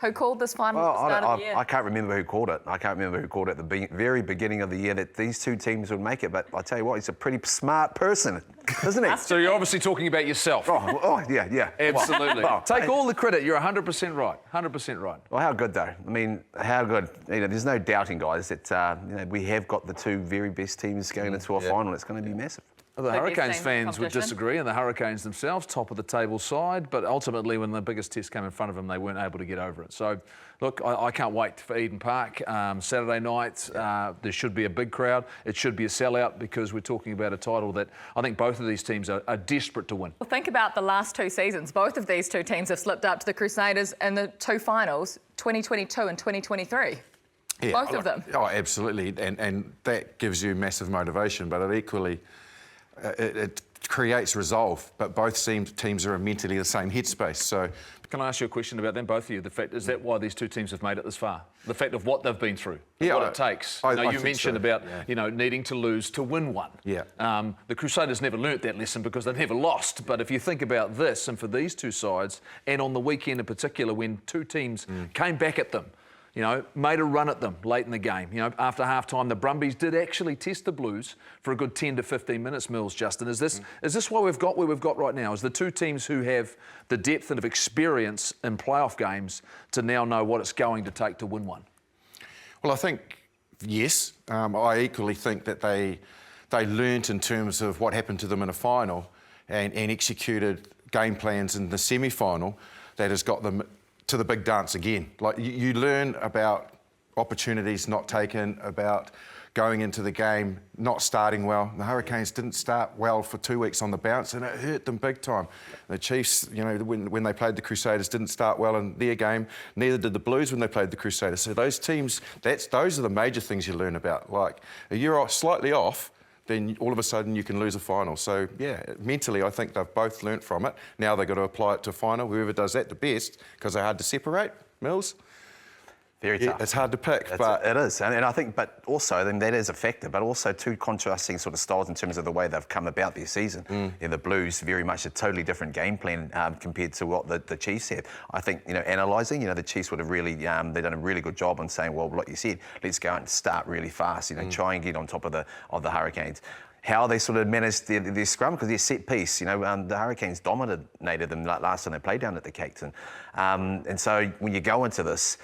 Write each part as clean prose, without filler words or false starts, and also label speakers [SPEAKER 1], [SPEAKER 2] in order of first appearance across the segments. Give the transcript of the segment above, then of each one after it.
[SPEAKER 1] Who called this final at the start of the year?
[SPEAKER 2] I can't remember who called it. I can't remember who called it at the very beginning of the year that these two teams would make it. But I tell you what, he's a pretty smart person, isn't he?
[SPEAKER 3] So you're obviously talking about yourself.
[SPEAKER 2] Yeah.
[SPEAKER 3] Absolutely. Take all the credit. You're 100% right. 100% right.
[SPEAKER 2] Well, how good though? I mean, how good? There's no doubting, guys, that we have got the two very best teams going into a final. It's going to be massive.
[SPEAKER 3] Well, the Hurricanes fans would disagree, and the Hurricanes themselves, top of the table side, but ultimately when the biggest test came in front of them, they weren't able to get over it. So, look, I can't wait for Eden Park. Saturday night, there should be a big crowd. It should be a sellout because we're talking about a title that I think both of these teams are desperate to win.
[SPEAKER 1] Well, think about the last two seasons. Both of these two teams have slipped up to the Crusaders in the two finals, 2022 and 2023. Yeah, both of them.
[SPEAKER 4] Oh, absolutely, and that gives you massive motivation, but it equally... It creates resolve, but both teams are in mentally the same headspace. So,
[SPEAKER 3] can I ask you a question about them, both of you? The fact is that why these two teams have made it this far? The fact of what they've been through, what it takes. You mentioned about needing to lose to win one.
[SPEAKER 4] Yeah.
[SPEAKER 3] The Crusaders never learnt that lesson because they've never lost. But if you think about this, and for these two sides, and on the weekend in particular, when two teams came back at them. Made a run at them late in the game. After half-time, the Brumbies did actually test the Blues for a good 10 to 15 minutes, Mills, Justin. Is this why we've got where we've got right now? Is the two teams who have the depth and of experience in playoff games to now know what it's going to take to win one?
[SPEAKER 4] Well, I think, yes. I equally think that they learnt in terms of what happened to them in a final and executed game plans in the semi-final that has got them to the big dance again. Like you learn about opportunities not taken, about going into the game not starting well. The Hurricanes didn't start well for 2 weeks on the bounce, and it hurt them big time. The Chiefs, when they played the Crusaders, didn't start well in their game. Neither did the Blues when they played the Crusaders. So those teams, those are the major things you learn about. Like if you're slightly off, then all of a sudden you can lose a final. So, yeah, mentally I think they've both learnt from it. Now they've got to apply it to a final. Whoever does that the best, because they're hard to separate, Mills.
[SPEAKER 2] Very tough.
[SPEAKER 4] It's hard to pick.
[SPEAKER 2] It is. And I think, but also, then that is a factor, but also two contrasting sort of styles in terms of the way they've come about their season. The Blues, very much a totally different game plan compared to what the Chiefs had. I think, analysing, the Chiefs would have really, they've done a really good job on saying, well, like you said, let's go out and start really fast, try and get on top of the Hurricanes. How they sort of managed their scrum, because their set piece, the Hurricanes dominated them last time they played down at the Cakes. And so when you go into this,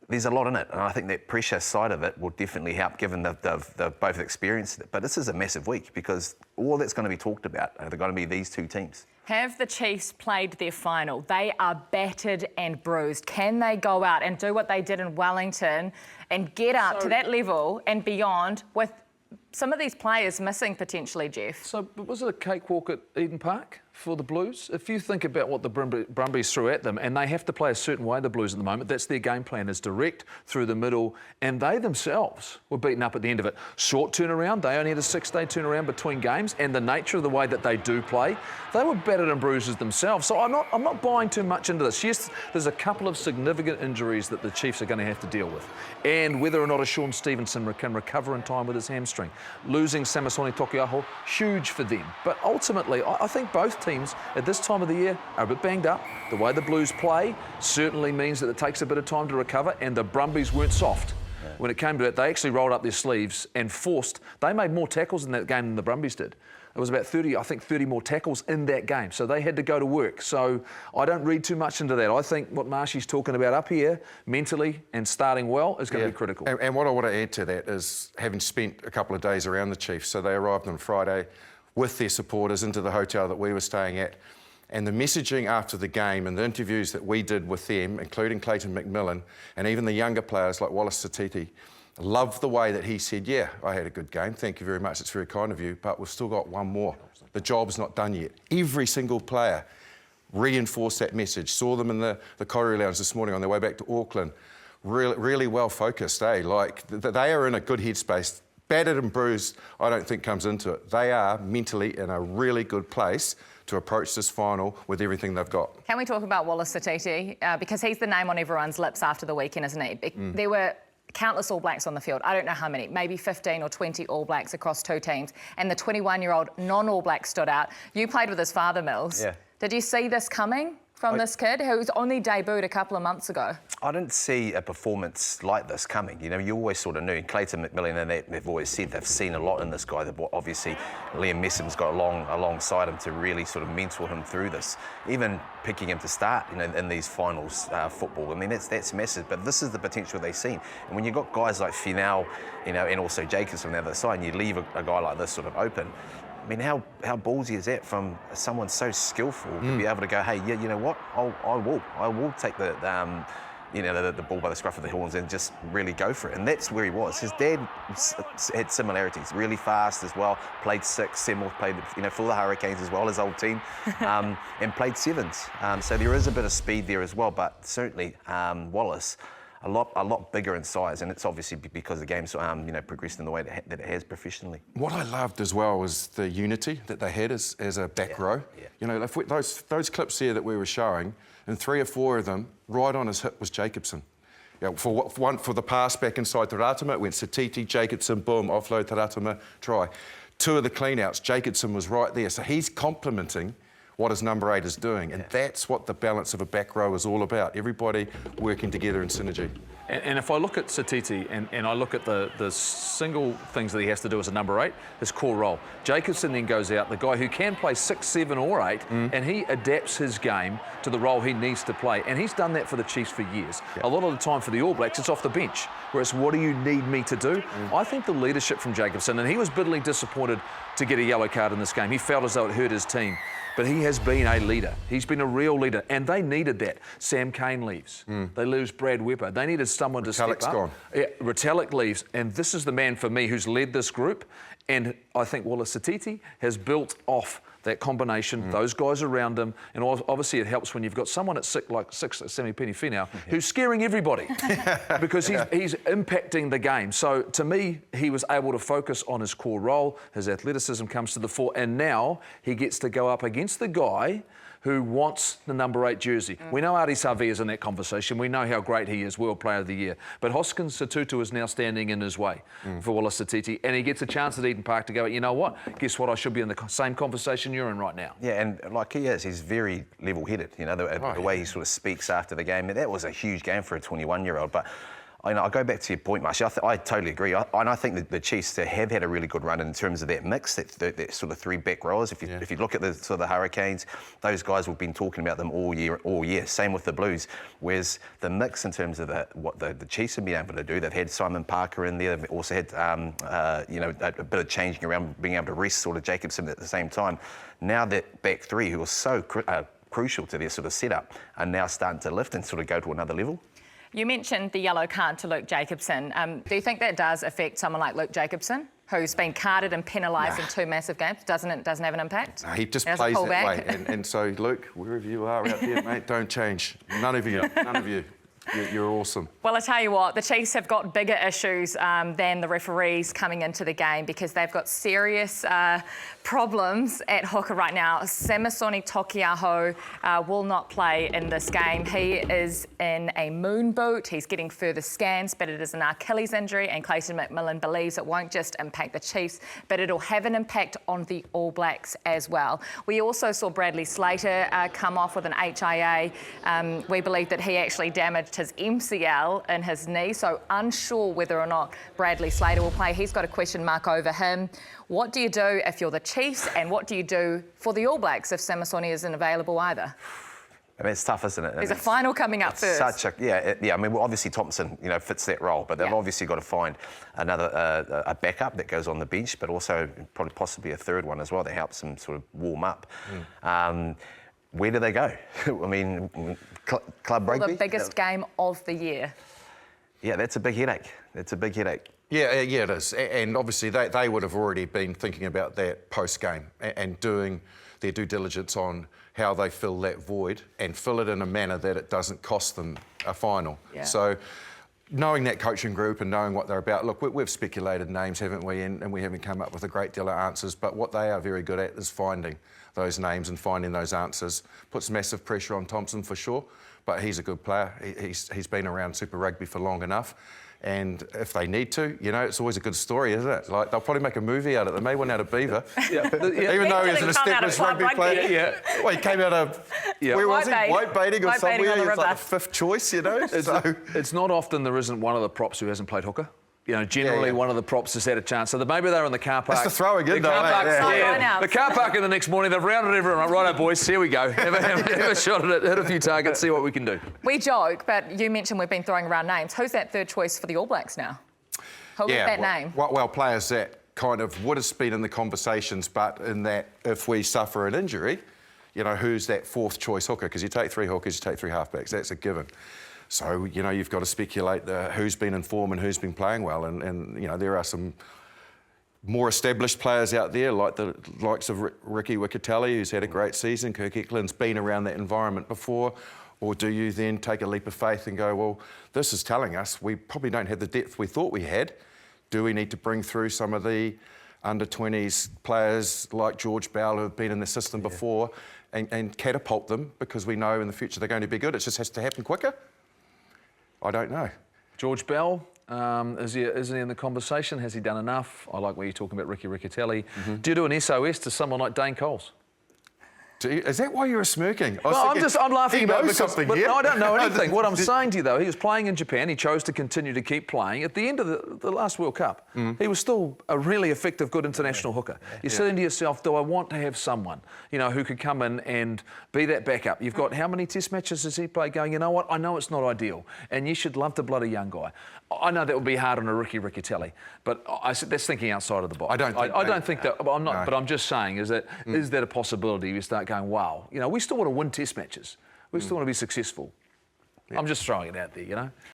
[SPEAKER 2] there's a lot in it, and I think that pressure side of it will definitely help, given they've both experienced it. But this is a massive week, because all that's going to be talked about are going to be these two teams.
[SPEAKER 1] Have the Chiefs played their final? They are battered and bruised. Can they go out and do what they did in Wellington and get up to that level and beyond with some of these players missing potentially, Jeff?
[SPEAKER 3] So was it a cakewalk at Eden Park for the Blues? If you think about what the Brumbies threw at them, and they have to play a certain way, the Blues at the moment, that's their game plan, is direct through the middle, and they themselves were beaten up at the end of it. Short turnaround, they only had a 6-day turnaround between games, and the nature of the way that they do play, they were battered and bruised themselves. So I'm not buying too much into this. Yes, there's a couple of significant injuries that the Chiefs are going to have to deal with, and whether or not a Sean Stevenson can recover in time with his hamstring. Losing Samasoni Tokiaho, huge for them. But ultimately, I think both teams at this time of the year are a bit banged up. The way the Blues play certainly means that it takes a bit of time to recover, and the Brumbies weren't soft. When it came to it, they actually rolled up their sleeves and they made more tackles in that game than the Brumbies did. It was about 30 more tackles in that game. So they had to go to work. So I don't read too much into that. I think what Marshy's talking about up here, mentally and starting well, is going to be critical.
[SPEAKER 4] And what I want to add to that is having spent a couple of days around the Chiefs. So they arrived on Friday with their supporters into the hotel that we were staying at. And the messaging after the game and the interviews that we did with them, including Clayton McMillan, and even the younger players like Wallace Satiti, loved the way that he said, yeah, I had a good game, thank you very much, it's very kind of you, but we've still got one more. The job's not done yet. Every single player reinforced that message. Saw them in the Corrie Lounge this morning on their way back to Auckland. Really well focused, eh? Like, they are in a good headspace. Battered and bruised, I don't think comes into it. They are mentally in a really good place to approach this final with everything they've got.
[SPEAKER 1] Can we talk about Wallace Satiti? Because he's the name on everyone's lips after the weekend, isn't he? There were countless All Blacks on the field. I don't know how many, maybe 15 or 20 All Blacks across two teams. And the 21-year-old non-All Black stood out. You played with his father, Mills.
[SPEAKER 2] Yeah.
[SPEAKER 1] Did you see this coming from this kid who's only debuted a couple of months ago?
[SPEAKER 2] I didn't see a performance like this coming. You know, you always sort of knew. Clayton McMillan and they've always said they've seen a lot in this guy. Obviously, Liam Messam's got alongside him to really sort of mentor him through this. Even picking him to start, you know, in these finals football. I mean, that's massive. But this is the potential they've seen. And when you've got guys like Finau, you know, and also Jacobs on the other side, and you leave a guy like this sort of open. I mean, how ballsy is that from someone so skillful to be able to go, hey, yeah, you know what? I will take the ball by the scruff of the horns and just really go for it. And that's where he was. His dad had similarities, really fast as well, played six, Seymour played, you know, for the Hurricanes as well, his old team, and played sevens. So there is a bit of speed there as well, but certainly Wallace, a lot bigger in size, and it's obviously because the game's progressed in the way that it has professionally.
[SPEAKER 4] What I loved as well was the unity that they had as a back row.
[SPEAKER 2] Yeah.
[SPEAKER 4] You know, those clips here that we were showing, and 3 or 4 of them, right on his hip was Jacobson. You know, for the pass back inside Taratama, it went Satiti, Jacobson, boom, offload Taratama, try. 2 of the clean-outs, Jacobson was right there. So he's complementing what his number 8 is doing. And that's what the balance of a back row is all about. Everybody working together in synergy.
[SPEAKER 3] And if I look at Satiti and I look at the single things that he has to do as a number 8, his core role. Jacobson then goes out, the guy who can play 6, 7 or 8, and he adapts his game to the role he needs to play. And he's done that for the Chiefs for years. A lot of the time for the All Blacks, it's off the bench. Whereas, what do you need me to do? I think the leadership from Jacobson, and he was bitterly disappointed to get a yellow card in this game. He felt as though it hurt his team. But he has been a leader. He's been a real leader, and they needed that. Sam Cane leaves. They lose Brad Weber. They needed someone to step up.
[SPEAKER 4] Gone.
[SPEAKER 3] Yeah, Retallick leaves, and this is the man for me who's led this group. And I think Wallace Satiti has built off that combination, those guys around him, and obviously it helps when you've got someone at 6, like Sammy Penny-Finau, who's scaring everybody because he's impacting the game. So to me, he was able to focus on his core role, his athleticism comes to the fore, and now he gets to go up against the guy who wants the number 8 jersey. We know Ardie Savea is in that conversation. We know how great he is, World Player of the Year. But Hoskins Sotutu is now standing in his way for Wallace Satiti, and he gets a chance at Eden Park to go, you know what, guess what, I should be in the same conversation you're in right now.
[SPEAKER 2] Yeah, and like he is, he's very level-headed, you know, the way he sort of speaks after the game. That was a huge game for a 21-year-old, but I go back to your point, Marcia. I totally agree. I think that the Chiefs have had a really good run in terms of that mix, that sort of 3 back rowers. If you look at the sort of the Hurricanes, those guys we've been talking about them all year. Same with the Blues. Whereas the mix in terms of what the Chiefs have been able to do, they've had Simon Parker in there. They've also had a bit of changing around, being able to rest sort of Jacobson at the same time. Now that back 3, who was so crucial to their sort of setup, are now starting to lift and sort of go to another level.
[SPEAKER 1] You mentioned the yellow card to Luke Jacobson. Do you think that does affect someone like Luke Jacobson, who's been carded and penalised in 2 massive games? Doesn't have an impact?
[SPEAKER 4] No, he just plays that way. And so, Luke, wherever you are out there, mate, don't change. None of you. You're awesome.
[SPEAKER 1] Well, I tell you what, the Chiefs have got bigger issues than the referees coming into the game because they've got serious problems at hooker right now. Samisoni Taukei'aho will not play in this game. He is in a moon boot. He's getting further scans, but it is an Achilles injury, and Clayton McMillan believes it won't just impact the Chiefs, but it'll have an impact on the All Blacks as well. We also saw Bradley Slater come off with an HIA. We believe that he actually damaged his MCL in his knee, so unsure whether or not Bradley Slater will play. He's got a question mark over him. What do you do if you're the Chiefs, and what do you do for the All Blacks if Samisoni isn't available either?
[SPEAKER 2] I mean, it's tough, isn't it?
[SPEAKER 1] There's a final coming up first.
[SPEAKER 2] I mean, well, obviously Thompson, fits that role, but they've obviously got to find another a backup that goes on the bench, but also probably possibly a third one as well that helps them sort of warm up. Where do they go? I mean, club rugby?
[SPEAKER 1] Well, the biggest game of the year.
[SPEAKER 2] Yeah, that's a big headache.
[SPEAKER 4] Yeah, it is. And obviously they would have already been thinking about that post-game and doing their due diligence on how they fill that void and fill it in a manner that it doesn't cost them a final.
[SPEAKER 1] Yeah.
[SPEAKER 4] So knowing that coaching group and knowing what they're about, look, we've speculated names, haven't we? And we haven't come up with a great deal of answers, but what they are very good at is finding those names and finding those answers. Puts massive pressure on Thompson for sure, but he's a good player. He's been around Super Rugby for long enough. And if they need to, you know, it's always a good story, isn't it? Like, they'll probably make a movie out of it. They made one out of Beaver. Even though he's an established rugby player. Well, he came out of, where was he? Whitebaiting or somewhere. He was like the 5th choice, you know?
[SPEAKER 3] It's not often there isn't one of the props who hasn't played hooker. You know, generally one of the props has had a chance. So maybe they're in the car park.
[SPEAKER 4] That's the throwing in, though.
[SPEAKER 3] The car park in the next morning, they've rounded everyone up. Righto, boys, here we go. Have a shot at it, hit a few targets, see what we can do.
[SPEAKER 1] We joke, but you mentioned we've been throwing around names. Who's that 3rd choice for the All Blacks now? Who is that name?
[SPEAKER 4] Well, players that kind of would have been in the conversations, but in that if we suffer an injury, you know, who's that 4th choice hooker? Because you take 3 hookers, you take 3 halfbacks. That's a given. So, you know, you've got to speculate who's been in form and who's been playing well. And you know, there are some more established players out there, like the likes of Ricky Wikatelli, who's had a great season. Kirk Eklund's been around that environment before. Or do you then take a leap of faith and go, well, this is telling us we probably don't have the depth we thought we had. Do we need to bring through some of the under-20s players like George Bell, who have been in the system before, and catapult them because we know in the future they're going to be good? It just has to happen quicker? I don't know.
[SPEAKER 3] George Bell, isn't he in the conversation? Has he done enough? I like what you're talking about Ricky Riccatelli. Do you do an SOS to someone like Dane Coles?
[SPEAKER 4] Is that why you were smirking?
[SPEAKER 3] I'm laughing about it because
[SPEAKER 4] no,
[SPEAKER 3] I don't know anything. What I'm saying to you, though, he was playing in Japan. He chose to continue to keep playing. At the end of the last World Cup, he was still a really effective, good international hooker. You're saying to yourself, do I want to have someone, you know, who could come in and be that backup? You've got how many Test matches has he played going, you know what, I know it's not ideal, and you should love to blood a young guy. I know that would be hard on a Ricky Riccatelli, but that's thinking outside of the box. I don't think that. I'm not. No. But I'm just saying, is that a possibility? You start going, wow, you know, we still want to win Test matches. We still want to be successful. I'm just throwing it out there, you know.